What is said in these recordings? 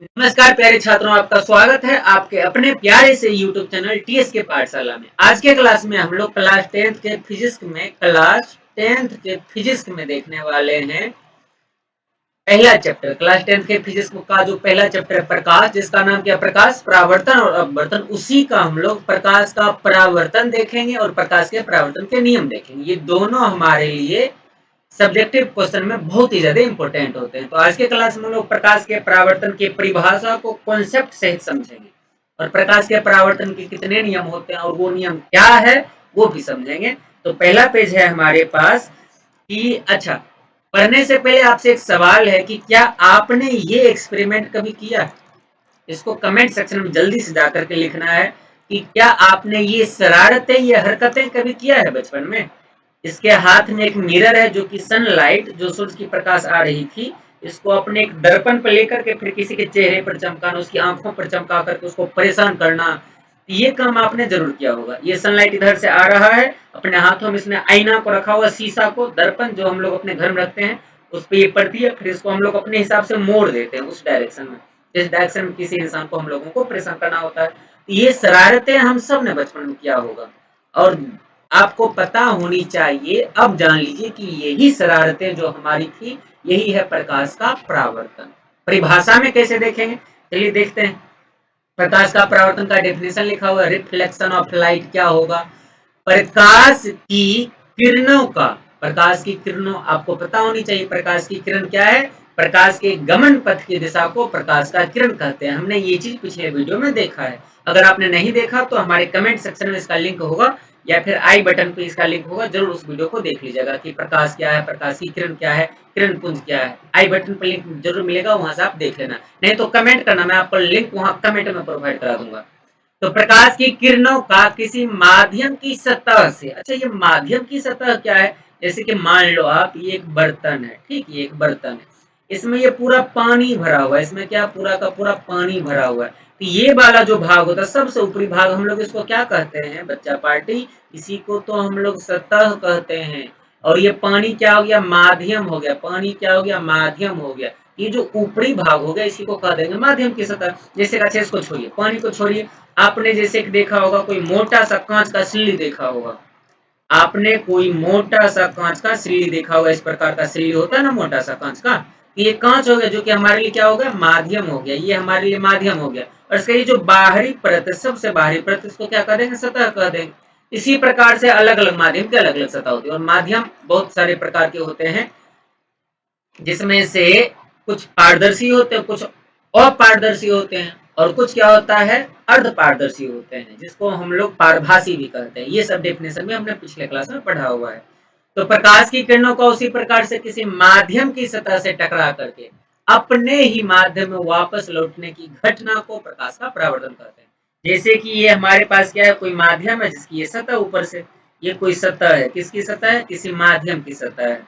नमस्कार प्यारे छात्रों, आपका स्वागत है आपके अपने प्यारे से YouTube चैनल टीएस के पाठशाला में। आज के क्लास में हम लोग क्लास टेंथ के फिजिक्स में देखने वाले हैं पहला चैप्टर। क्लास टेंथ के फिजिक्स का जो पहला चैप्टर है प्रकाश, जिसका नाम क्या, प्रकाश, परावर्तन और अपवर्तन, उसी का हम लोग प्रकाश का परावर्तन देखेंगे और प्रकाश के परावर्तन के नियम देखेंगे। ये दोनों हमारे लिए सब्जेक्टिव क्वेश्चन में बहुत ही ज्यादा इंपॉर्टेंट होते हैं। तो आज के क्लास में हम लोग प्रकाश के परावर्तन की परिभाषा को कॉन्सेप्ट सहित समझेंगे और प्रकाश के परावर्तन के कितने नियम होते हैं और वो नियम क्या है वो भी समझेंगे। तो पहला पेज है हमारे पास कि अच्छा, पढ़ने से पहले आपसे एक सवाल है कि क्या आपने ये एक्सपेरिमेंट कभी किया? इसको कमेंट सेक्शन में जल्दी से जाकर के लिखना है कि क्या आपने ये शरारतें, ये हरकतें कभी किया है बचपन में। इसके हाथ में एक मिरर है जो कि सनलाइट, जो सूरज की प्रकाश आ रही थी, इसको अपने एक दर्पण पर लेकर के फिर किसी के चेहरे पर चमकाना, उसकी आंखों पर चमका करके उसको परेशान करना, ये काम आपने जरूर किया होगा। ये सनलाइट इधर से आ रहा है, अपने हाथों में इसने आईना को रखा हुआ, शीशा को, दर्पण जो हम लोग अपने घर में रखते हैं, उस पर ये पड़ती है, फिर इसको हम लोग अपने हिसाब से मोड़ देते हैं उस डायरेक्शन में, जिस डायरेक्शन में किसी इंसान को हम लोगों को परेशान करना होता है। ये शरारतें हम सब ने बचपन में किया होगा और आपको पता होनी चाहिए। अब जान लीजिए कि यही शरारतें जो हमारी थी, यही है प्रकाश का परावर्तन। परिभाषा में कैसे देखेंगे, चलिए देखते हैं। प्रकाश का परावर्तन का डेफिनेशन लिखा हुआ है, रिफ्लेक्शन ऑफ लाइट क्या होगा? प्रकाश की किरणों का, प्रकाश की किरणों आपको पता होनी चाहिए। प्रकाश की किरण क्या है? प्रकाश के गमन पथ की दिशा को प्रकाश का किरण कहते हैं। हमने ये चीज पिछले वीडियो में देखा है। अगर आपने नहीं देखा तो हमारे कमेंट सेक्शन में इसका लिंक होगा या फिर आई बटन पे इसका लिंक होगा, जरूर उस वीडियो को देख लीजिएगा कि प्रकाश क्या है, प्रकाश की किरण क्या है, किरण पुंज क्या है। आई बटन पर लिंक जरूर मिलेगा, वहां से आप देख लेना। नहीं तो कमेंट करना, मैं आपको लिंक वहां कमेंट में प्रोवाइड करा दूंगा। तो प्रकाश की किरणों का किसी माध्यम की सतह से, अच्छा ये माध्यम की सतह क्या है? जैसे कि मान लो आप, ये एक बर्तन है, ठीक, ये एक बर्तन है, इसमें ये पूरा पानी भरा हुआ है, इसमें क्या, पूरा का पूरा पानी भरा हुआ है। तो ये वाला जो भाग होता है, सबसे ऊपरी भाग, हम लोग इसको क्या कहते हैं बच्चा पार्टी? इसी को तो हम लोग सतह कहते हैं। और ये पानी क्या हो गया? माध्यम हो गया। पानी क्या हो गया? माध्यम हो गया। ये जो ऊपरी भाग हो गया, इसी को कह देंगे माध्यम की सतह। जैसे अच्छा, इसको छोड़िए, पानी को छोड़िए। आपने जैसे कि देखा होगा, कोई मोटा सा कांच का सिल्ली देखा होगा। आपने कोई मोटा सा कांच का सिल्ली देखा होगा, इस प्रकार का सिल्ली होता है ना, मोटा सा कांच का। ये कांच हो गया, जो कि हमारे लिए क्या हो गया? माध्यम हो गया। ये हमारे लिए माध्यम हो गया। और इसका ये जो बाहरी परत है, सबसे बाहरी परत, इसको क्या कह देंगे? सतह कह देंगे। इसी प्रकार से अलग अलग माध्यम की अलग अलग सतह होती है और माध्यम बहुत सारे प्रकार के होते हैं, जिसमें से कुछ पारदर्शी होते हैं, कुछ अपारदर्शी होते हैं, और कुछ क्या होता है? अर्ध पारदर्शी होते हैं, जिसको हम लोग पारभासी भी कहते हैं। ये सब डेफिनेशन में हमने पिछले क्लास में पढ़ा हुआ है। तो प्रकाश की किरणों का उसी प्रकार से किसी माध्यम की सतह से टकरा करके अपने ही माध्यम में वापस लौटने की घटना को प्रकाश का परावर्तन कहते हैं। जैसे कि ये हमारे पास क्या है? कोई माध्यम है जिसकी ये सतह ऊपर से, ये कोई सतह है, किसकी सतह है? किसी माध्यम की सतह है,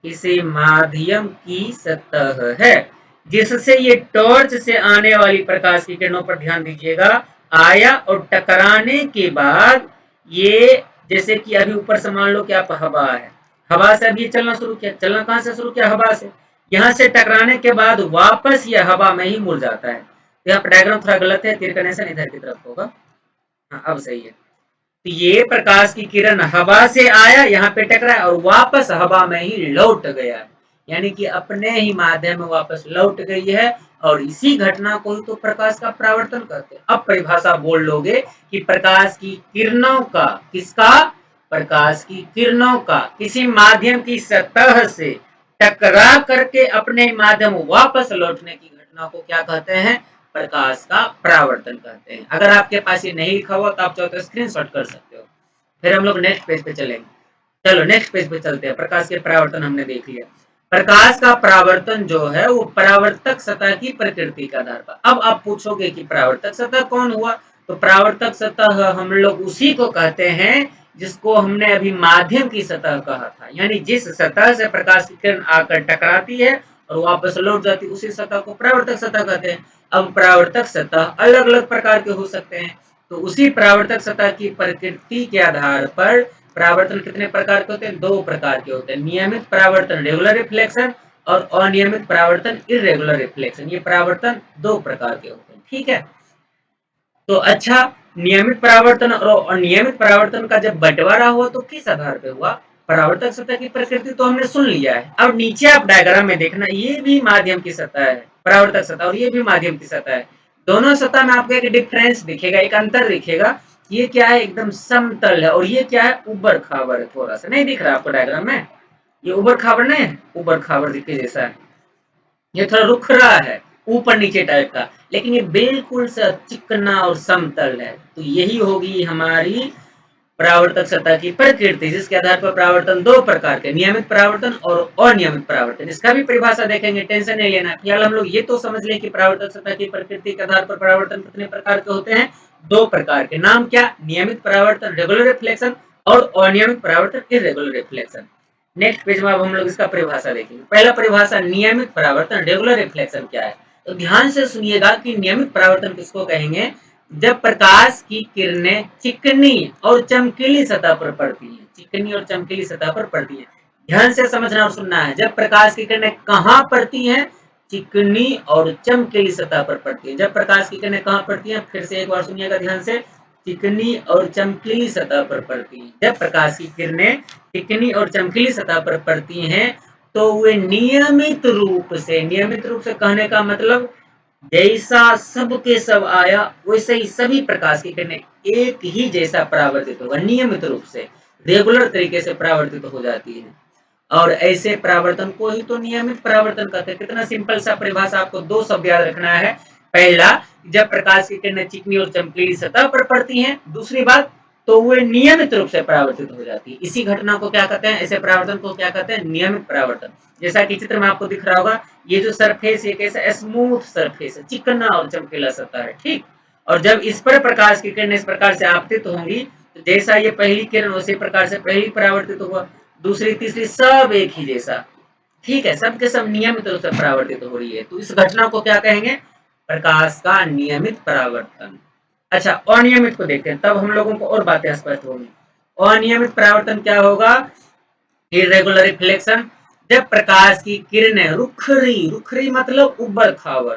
किसी माध्यम की सतह है, जिससे ये टॉर्च से आने वाली प्रकाश की किरणों पर ध्यान दीजिएगा, आया और टकराने के बाद ये, जैसे कि अभी ऊपर से मान लो कि आप हवा है, हवा से अभी चलना शुरू किया, चलना कहां से शुरू किया? हवा से। यहाँ से टकराने के बाद वापस ये हवा में ही मुड़ जाता है। तो यहाँ पर डायग्राम थोड़ा गलत है, तीर का निशान इधर की तरफ होगा। हाँ, अब सही है। तो ये प्रकाश की किरण हवा से आया, यहाँ पे टकराया और वापस हवा में ही लौट गया, यानी कि अपने ही माध्यम में वापस लौट गई है। और इसी घटना को ही तो प्रकाश का परावर्तन कहते हैं। अब परिभाषा बोल लोगे कि प्रकाश की किरणों का, किसका? प्रकाश की किरणों का किसी माध्यम की सतह से टकरा करके अपने माध्यम वापस लौटने की घटना को क्या कहते हैं? प्रकाश का परावर्तन कहते हैं। अगर आपके पास ये नहीं लिखा हुआ तो आप चाहो तो स्क्रीनशॉट कर सकते हो। फिर हम लोग नेक्स्ट पेज पे चलेंगे। चलो नेक्स्ट पेज पे चलते हैं। प्रकाश के परावर्तन हमने देख लिया। प्रकाश का परावर्तन जो है वो परावर्तक सतह की प्रकृति के आधार पर। अब आप पूछोगे कि परावर्तक सतह कौन हुआ? तो परावर्तक सतह हम लोग उसी को कहते हैं जिसको हमने अभी माध्यम की सतह कहा था, यानी जिस सतह से प्रकाश की किरण आकर टकराती है और वापस लौट जाती है, उसी सतह को परावर्तक सतह कहते हैं। अब परावर्तक सतह अलग अलग प्रकार के हो सकते हैं, तो उसी परावर्तक सतह की प्रकृति के आधार पर परावर्तन कितने प्रकार के होते हैं? दो प्रकार के होते हैं, नियमित परावर्तन रेगुलर रिफ्लेक्शन और अनियमित परावर्तन इरेगुलर रिफ्लेक्शन। ये परावर्तन दो प्रकार के होते हैं, ठीक है। तो अच्छा, नियमित परावर्तन और अनियमित परावर्तन का जब बंटवारा हुआ तो किस आधार पे हुआ? परावर्तक सतह की प्रकृति तो हमने सुन लिया है। अब नीचे आप डायग्राम में देखना, ये भी माध्यम की सतह है, परावर्तक सतह, और ये भी माध्यम की सतह है। दोनों सतह में आपको एक डिफरेंस दिखेगा, एक अंतर दिखेगा। ये क्या है? एकदम समतल है, और ये क्या है? उबड़ खाबड़ है। थोड़ा सा नहीं दिख रहा आपको डायग्राम में? ये उबड़ खाबड़ नहीं है, उबड़ खाबड़ दिखे जैसा है। ये थोड़ा रुख रहा है, ऊपर नीचे टाइप का, लेकिन ये बिल्कुल सा चिकना और समतल है। तो यही होगी हमारी परावर्तक सतह की प्रकृति, जिसके आधार पर परावर्तन दो प्रकार के, नियमित परावर्तन और अनियमित परावर्तन। इसका भी परिभाषा देखेंगे, टेंशन नहीं लेना। फिलहाल हम लोग ये तो समझ लें कि परावर्तक सतह की प्रकृति के आधार पर परावर्तन कितने प्रकार के होते हैं? दो प्रकार के। नाम क्या? नियमित परावर्तन रेगुलर रिफ्लेक्शन, और अनियमित परावर्तन इरेगुलर रिफ्लेक्शन। नेक्स्ट पेज में अब हम लोग इसका परिभाषा देखेंगे। पहला परिभाषा, नियमित परावर्तन रेगुलर रिफ्लेक्शन क्या है? तो ध्यान से सुनिएगा कि नियमित परावर्तन किसको कहेंगे? जब प्रकाश की किरणें चिकनी और चमकीली सतह पर पड़ती हैं, चिकनी और चमकीली सतह पर पड़ती हैं। ध्यान से समझना और सुनना है। जब प्रकाश की किरणें कहाँ पड़ती हैं? चिकनी और चमकीली सतह पर पड़ती है। जब प्रकाश की किरणें कहाँ पड़ती हैं? फिर से एक बार सुनिएगा ध्यान से, चिकनी और चमकीली सतह पर पड़ती हैं। जब प्रकाश की किरणें चिकनी और चमकीली सतह पर पड़ती हैं तो वे नियमित रूप से, नियमित रूप से कहने का मतलब जैसा सब के सब आया वैसे ही सभी प्रकाश की किरणें एक ही जैसा परावर्तित होगा, नियमित रूप से, रेगुलर तरीके से परावर्तित हो जाती है। और ऐसे परावर्तन को ही तो नियमित परावर्तन कहते हैं। कितना सिंपल सा परिभाषा, आपको दो शब्द याद रखना है। पहला, जब प्रकाश की किरणें चिकनी और चमकीली सतह पर पड़ती हैं। दूसरी बात, तो वे नियमित रूप से परावर्तित हो जाती है। इसी घटना को क्या कहते हैं? ऐसे परावर्तन को क्या कहते हैं? नियमित परावर्तन। जैसा कि चित्र में आपको दिख रहा होगा, ये जो सरफेस, ये कैसा स्मूथ सरफेस है, चिकना और चमकीला सतह है, ठीक। और जब इस पर प्रकाश की किरणें इस प्रकार से आपतित होंगी, तो जैसा ये पहली किरण उसी प्रकार से पहली परावर्तित हुआ, दूसरी तीसरी सब एक ही जैसा, ठीक है, सब के सब नियमित रूप से परावर्तित हो रही है। तो इस घटना को क्या कहेंगे? प्रकाश का नियमित परावर्तन। अच्छा, अनियमित को देखते हैं, तब हम लोगों को और बातें स्पष्ट होंगी। अनियमित परावर्तन क्या होगा? Irregular reflection. जब प्रकाश की किरणें रुखरी, रुखरी मतलब उबड़ खाबड़,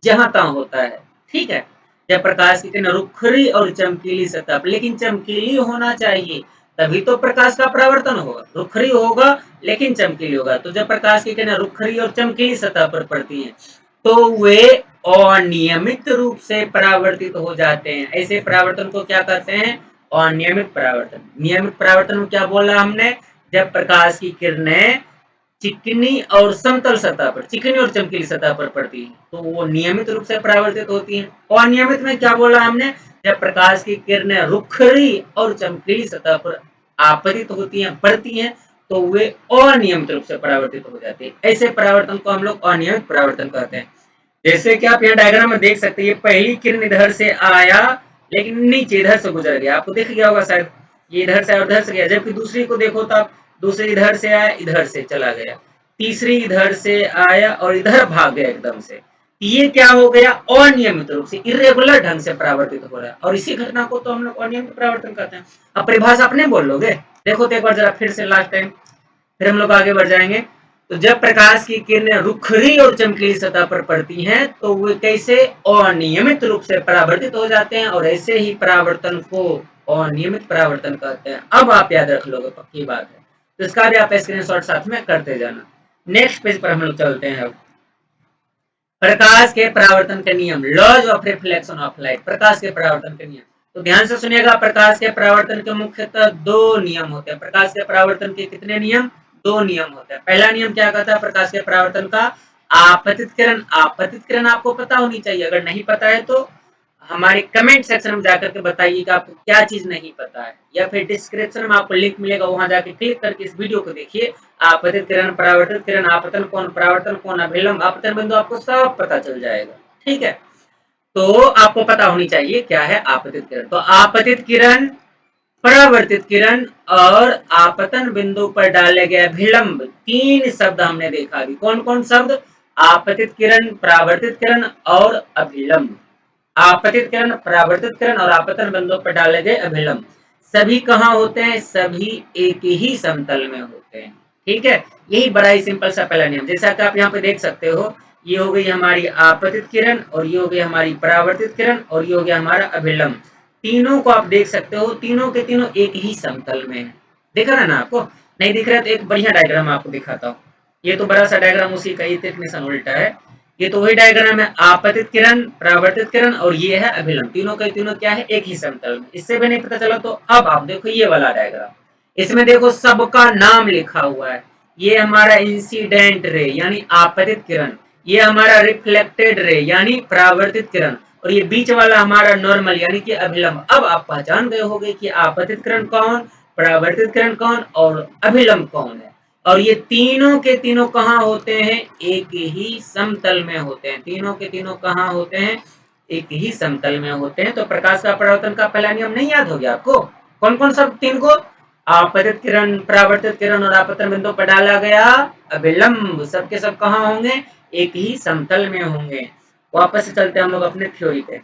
जहां तहां होता है, ठीक है। जब प्रकाश की किरण रुखरी और चमकीली सतह पर, लेकिन चमकीली होना चाहिए, तभी तो प्रकाश का परावर्तन होगा। रुखरी होगा लेकिन चमकीली होगा। तो जब प्रकाश की किरण रुखरी और चमकीली सतह पर पड़ती हैं तो वे अनियमित रूप से परावर्तित हो जाते हैं। ऐसे परावर्तन को क्या कहते हैं? अनियमित परावर्तन। नियमित परावर्तन में क्या बोला हमने? जब प्रकाश की किरणें चिकनी और समतल सतह पर, चिकनी और चमकीली सतह पर पड़ती है तो वो नियमित रूप से परावर्तित होती है। अनियमित में क्या बोला हमने? जब प्रकाश की किरणें रुखरी और चमकीली सतह पर आपतित होती हैं, पड़ती हैं, तो वे अनियमित रूप से परावर्तित हो जाती है। ऐसे परावर्तन को हम लोग अनियमित परावर्तन कहते हैं। जैसे कि आप यहाँ डायग्राम में देख सकते हैं, ये पहली किरण इधर से आया लेकिन नीचे इधर से गुजर गया, आपको दिख गया होगा शायद, ये इधर से और उधर से गया। जबकि दूसरी को देखो तो आप, दूसरी इधर से आया इधर से चला गया, तीसरी इधर से आया और इधर भाग गया एकदम से। ये क्या हो गया? अनियमित रूप से, इरेगुलर ढंग से परावर्तित हो रहा है, और इसी घटना को तो हम लोग अनियमित परावर्तन कहते हैं। अब परिभाषा अपने बोल लोगे? देखो तो एक बार जरा फिर से लास्ट टाइम, फिर हम लोग आगे बढ़ जाएंगे। तो जब प्रकाश की किरणें रुखरी और चमकीली सतह पर पड़ती हैं तो वे कैसे? अनियमित रूप से परावर्तित हो जाते हैं, और ऐसे ही परावर्तन को अनियमित परावर्तन कहते हैं। अब आप याद रख लोगे, पक्की बात है। तो इसका भी आप स्क्रीनशॉट साथ में करते जाना। नेक्स्ट पेज पर हम लोग चलते हैं। अब प्रकाश के परावर्तन के नियम, laws of reflection of light. प्रकाश के परावर्तन के नियम, तो ध्यान से सुनिएगा। प्रकाश के परावर्तन के मुख्यतः दो नियम होते हैं। प्रकाश के परावर्तन के कितने नियम? दो नियम होते हैं। पहला नियम क्या कहता है प्रकाश के परावर्तन का? आपतित किरण। आपतित किरण आपको पता होनी चाहिए, अगर नहीं पता है तो हमारे कमेंट सेक्शन में जाकर के बताइएगा आपको क्या चीज नहीं पता है, या फिर डिस्क्रिप्शन में आपको लिंक मिलेगा, वहां जाके क्लिक करके इस वीडियो को देखिए। आपतित किरण, परावर्तित किरण, आपतन कोण, परावर्तन कोण, अभिलंब, आपतन बिंदु, आपको सब पता चल जाएगा, ठीक है। तो आपको पता होनी चाहिए क्या है आपतित किरण। तो आपतित किरण, परावर्तित किरण और आपतन बिंदु पर डाले गए अभिलंब, तीन शब्द हमने देखा अभी। कौन कौन शब्द? आपतित किरण, परावर्तित किरण और अभिलंब। आपतित किरण, परावर्तित किरण और आपतन बिंदु पर डाले गए अभिलंब, सभी कहाँ होते हैं? सभी एक ही समतल में होते हैं, ठीक है, यही बड़ा ही सिंपल सा पहला नियम, जैसा कि आप यहाँ पे देख सकते हो, ये हो गई हमारी आपतित किरण और ये हो गई हमारी परावर्तित किरण और ये हो गया हमारा अभिलंब। तीनों को आप देख सकते हो, तीनों के तीनों एक ही समतल में है। दिख रहा है ना आपको? नहीं दिख रहा है तो एक बढ़िया डायग्राम आपको दिखाता हूँ। ये तो बड़ा सा डायग्राम उसी का, ये निशान उल्टा है। ये तो वही डायग्राम है, आपतित किरण, परावर्तित किरण और ये है अभिलंब। तीनों के तीनों क्या है? एक ही समतल में। इससे भी नहीं पता चला तो अब आप देखो ये वाला डायग्राम, इसमें देखो सबका नाम लिखा हुआ है। ये हमारा इंसिडेंट रे यानी आपतित किरण, ये हमारा रिफ्लेक्टेड रे यानी परावर्तित किरण और ये बीच वाला हमारा नॉर्मल यानी कि अभिलंब। अब आप पहचान गए होंगे कि आपतित किरण कौन, परावर्तित किरण कौन और अभिलंब कौन है। और ये तीनों के तीनों कहाँ होते हैं? एक ही समतल में होते हैं। तीनों के तीनों कहाँ होते हैं? एक ही समतल में होते हैं। तो प्रकाश का परावर्तन का पहला नियम नहीं याद हो गया आपको? कौन कौन सा तीन को? आपतित किरण, परावर्तित किरण और आपतन बिंदु पर डाला गया अभिलंब, सबके सब कहाँ होंगे? एक ही समतल में होंगे। वापस से चलते हैं हम लोग अपने थ्योरी पे।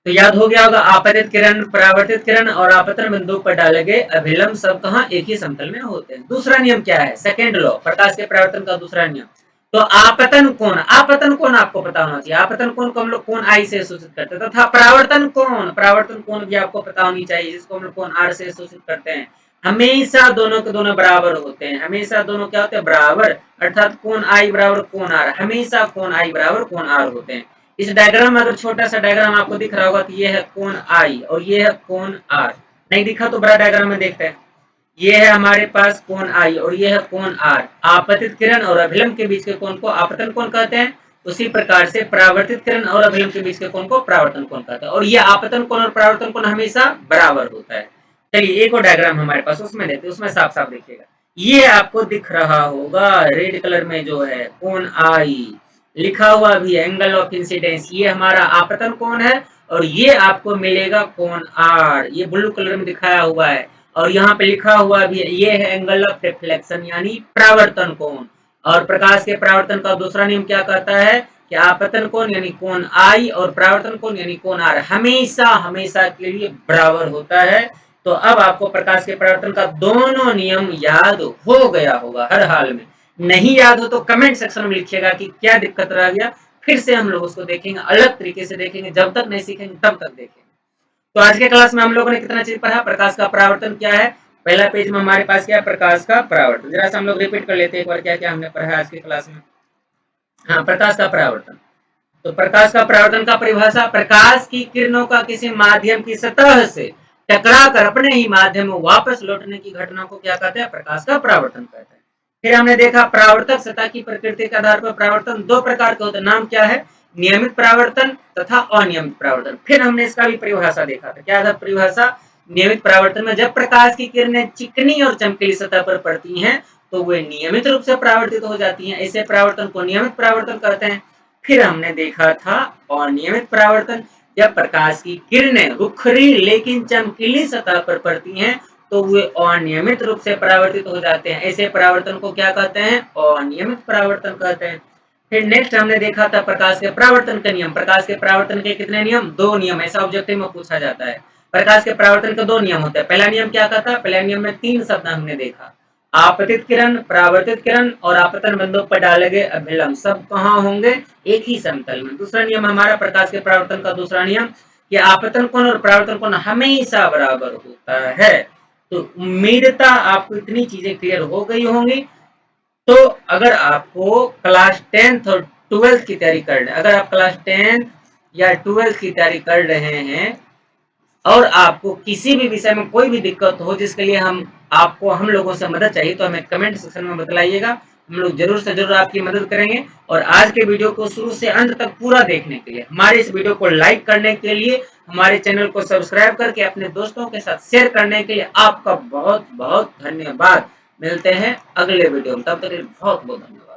तो याद हो गया होगा, आपतित किरण, परावर्तित किरण और आपतन बिंदु पर डाले गए अभिलंब सब कहाँ? एक ही समतल में होते हैं। दूसरा नियम क्या है? सेकेंड लॉ, प्रकाश के परावर्तन का दूसरा नियम। तो आपतन कोण, आपतन कोण आपको पता होना चाहिए। आपतन कोण को हम लोग कोण आई से सूचित करते हैं, तथा परावर्तन कोण, परावर्तन कोण भी आपको पता होनी चाहिए, जिसको हम लोग कोण आर से सूचित करते हैं। हमेशा दोनों के दोनों बराबर होते हैं। हमेशा दोनों क्या होते हैं? बराबर, अर्थात कोण आई बराबर कोण आर। हमेशा कोण आई बराबर कोण आर होते हैं। इस डायग्राम में अगर छोटा सा डायग्राम आपको दिख रहा होगा तो ये है कोण आई और ये है कोण आर। नहीं दिखा तो बड़ा डायग्राम में देखते हैं। ये है हमारे पास कोण आई और ये है कोण आर। आपतित किरण और अभिलंब के बीच के कोण को आपतन कोण कहते हैं। उसी प्रकार से परावर्तित किरण और अभिलंब के बीच के कोण को परावर्तन कोण कहते हैं। और ये आपतन कोण और परावर्तन कोण हमेशा बराबर होता है। चलिए एक और डायग्राम हमारे पास, उसमें लेते हैं, उसमें साफ साफ देखिएगा। ये आपको दिख रहा होगा रेड कलर में जो है कोण आई लिखा हुआ भी है, एंगल ऑफ इंसिडेंस, ये हमारा आपतन कोण है। और ये आपको मिलेगा कोण आर, ये ब्लू कलर में दिखाया हुआ है। और यहाँ पे लिखा हुआ भी है, ये है एंगल ऑफ रिफ्लेक्शन यानी परावर्तन कोण। और प्रकाश के परावर्तन का दूसरा नियम क्या कहता है कि आपतन कोण यानी कोण आई और परावर्तन कोण यानी कोण आर हमेशा हमेशा के लिए बराबर होता है। तो अब आपको प्रकाश के परावर्तन का दोनों नियम याद हो गया होगा हर हाल में। नहीं याद हो तो कमेंट सेक्शन में लिखिएगा कि क्या दिक्कत रह गया, फिर से हम लोग उसको देखेंगे, अलग तरीके से देखेंगे। जब तक नहीं सीखेंगे तब तक देखेंगे। तो आज के क्लास में हम लोगों ने कितना चीज पढ़ा? प्रकाश का परावर्तन क्या है, पहला पेज में हमारे पास क्या है? प्रकाश का परावर्तन। जरा सा हम लोग रिपीट कर लेते हैं एक बार, क्या क्या हमने पढ़ा आज की क्लास में। हाँ, प्रकाश का परावर्तन। तो प्रकाश का परावर्तन का परिभाषा, प्रकाश की किरणों का किसी माध्यम की सतह से टकराकर अपने ही माध्यम में वापस लौटने की घटना को क्या कहते हैं? प्रकाश का परावर्तन कहते हैं। फिर हमने देखा परावर्तक सतह की प्रकृति के आधार पर परावर्तन दो प्रकार के होते हैं। नाम क्या है? नियमित परावर्तन तथा अनियमित परावर्तन। फिर हमने इसका भी परिभाषा देखा था। क्या था परिभाषा? नियमित परावर्तन में जब प्रकाश की किरणें चिकनी और चमकीली सतह पर पड़ती हैं तो वे नियमित रूप से परावर्तित हो जाती हैं। ऐसे परावर्तन को नियमित परावर्तन कहते हैं। फिर हमने देखा था अनियमित परावर्तन, जब प्रकाश की किरणें रुखरी लेकिन चमकीली सतह पर पड़ती हैं तो वे अनियमित रूप से परावर्तित हो जाते हैं। ऐसे परावर्तन को क्या कहते हैं? अनियमित परावर्तन कहते हैं। फिर नेक्स्ट हमने देखा था प्रकाश के परावर्तन के नियम। प्रकाश के परावर्तन के कितने नियम? दो नियम। ऐसा ऑब्जेक्टिव में पूछा जाता है। प्रकाश के परावर्तन के दो नियम होते हैं। पहला नियम क्या कहता है? पहला नियम में तीन शब्द हमने देखा, आपतित किरण, परावर्तित किरण और आपतन बिंदु पर डाले गए अभिलंब सब कहाँ होंगे? एक ही समतल में। दूसरा नियम हमारा प्रकाश के परावर्तन का दूसरा नियम कि आपतन कोण और परावर्तन कोण हमेशा बराबर होता है। तो उम्मीदता आपको इतनी चीजें क्लियर हो गई होंगी। तो अगर आपको क्लास 10th और 12th की तैयारी कर रहे हैं, अगर आप क्लास 10th या 12th की तैयारी कर रहे हैं और आपको किसी भी विषय में कोई भी दिक्कत हो जिसके लिए हम लोगों से मदद चाहिए तो हमें कमेंट सेक्शन में बतलाइएगा। हम लोग जरूर से जरूर आपकी मदद करेंगे। और आज के वीडियो को शुरू से अंत तक पूरा देखने के लिए, हमारे इस वीडियो को लाइक करने के लिए, हमारे चैनल को सब्सक्राइब करके अपने दोस्तों के साथ शेयर करने के लिए आपका बहुत बहुत धन्यवाद। मिलते हैं अगले वीडियो में, तब तक बहुत बहुत धन्यवाद।